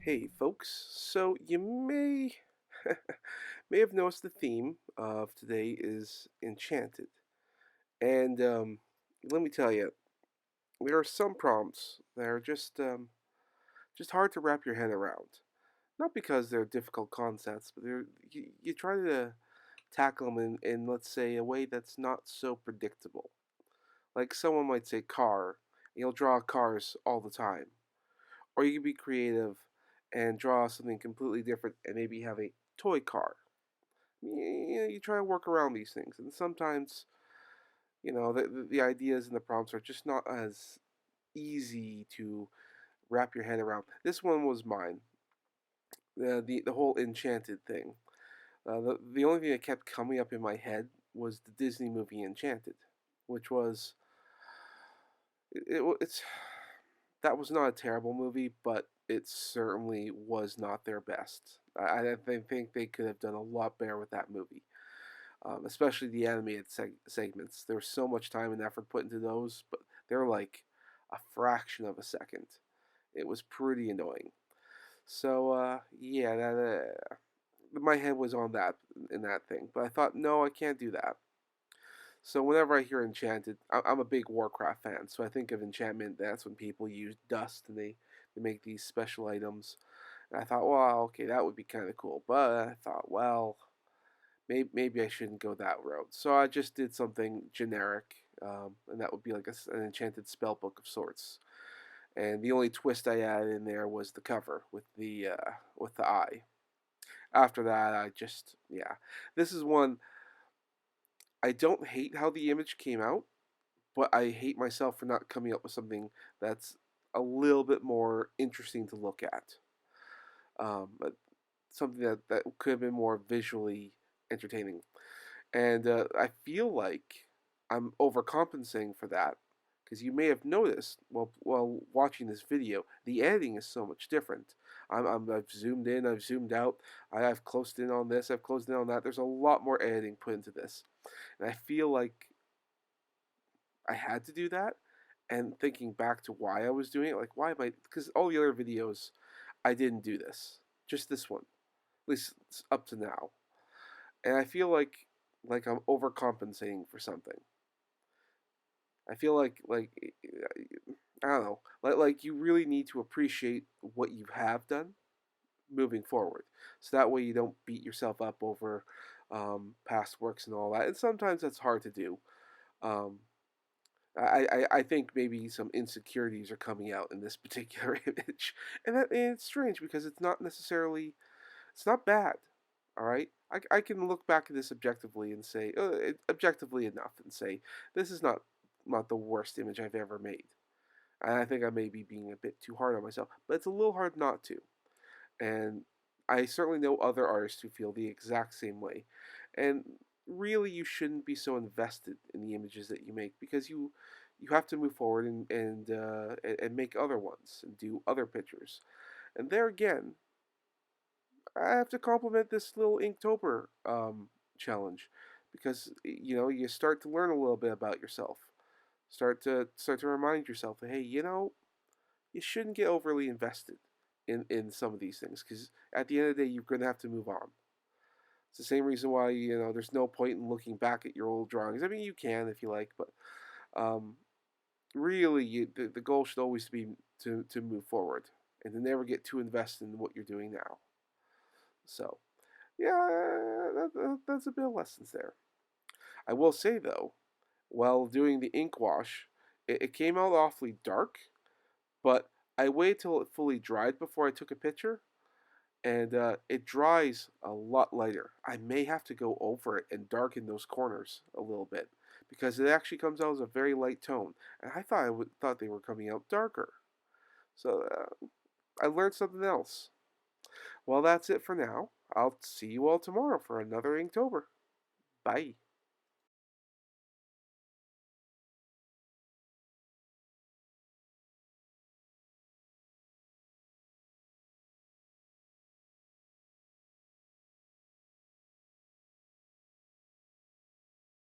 Hey folks, so you may may have noticed the theme of today is Enchanted. And let me tell you, there are some prompts that are just hard to wrap your head around. Not because they're difficult concepts, but you try to tackle them in, let's say, a way that's not so predictable. Like someone might say car, and you'll draw cars all the time. Or you can be creative and draw something completely different and maybe have a toy car. You try to work around these things, and sometimes the ideas and the prompts are just not as easy to wrap your head around. This one was mine. The whole enchanted thing. The only thing that kept coming up in my head was the Disney movie Enchanted, which was it's that was not a terrible movie, but it certainly was not their best. I think they could have done a lot better with that movie, especially the animated segments. There was so much time and effort put into those, but they're like a fraction of a second. It was pretty annoying. So yeah, that my head was on that in that thing, but I thought, no, I can't do that. So whenever I hear Enchanted, I'm a big Warcraft fan, so I think of enchantment. That's when people use dust and they make these special items. And I thought, well, okay, that would be kind of cool. But I thought, well, maybe I shouldn't go that route. So I just did something generic, and that would be like an enchanted spell book of sorts. And the only twist I added in there was the cover with the eye. After that, I just yeah, this is one I don't hate how the image came out, but I hate myself for not coming up with something that's a little bit more interesting to look at. But something that could have been more visually entertaining. And I feel like I'm overcompensating for that because you may have noticed while watching this video, the editing is so much different. I've zoomed in, I've zoomed out, I've closed in on this, I've closed in on that. There's a lot more editing put into this, and I feel like I had to do that. And thinking back to why I was doing it, like why am I? Because all the other videos, I didn't do this. Just this one, at least up to now. And I feel like I'm overcompensating for something. I feel like I don't know, like you really need to appreciate what you have done moving forward, so that way you don't beat yourself up over past works and all that. And sometimes that's hard to do. Um, I think maybe some insecurities are coming out in this particular image, and it's strange because it's not bad. All right, I can look back at this objectively and say objectively enough and say this is not the worst image I've ever made. And I think I may be being a bit too hard on myself, but it's a little hard not to. And I certainly know other artists who feel the exact same way. And really, you shouldn't be so invested in the images that you make because you have to move forward and make other ones and do other pictures. And there again, I have to compliment this little Inktober challenge because you start to learn a little bit about yourself. Start to remind yourself that hey, you shouldn't get overly invested in some of these things because at the end of the day, you're going to have to move on. It's the same reason why there's no point in looking back at your old drawings. I mean, you can if you like, but um, really, the goal should always be to move forward and to never get too invested in what you're doing now. So, yeah, that's a bit of lessons there. I will say though, while doing the ink wash, it came out awfully dark, but I waited till it fully dried before I took a picture, and it dries a lot lighter. I may have to go over it and darken those corners a little bit because it actually comes out as a very light tone, and thought they were coming out darker. So I learned something else. Well, that's it for now. I'll see you all tomorrow for another Inktober. Bye.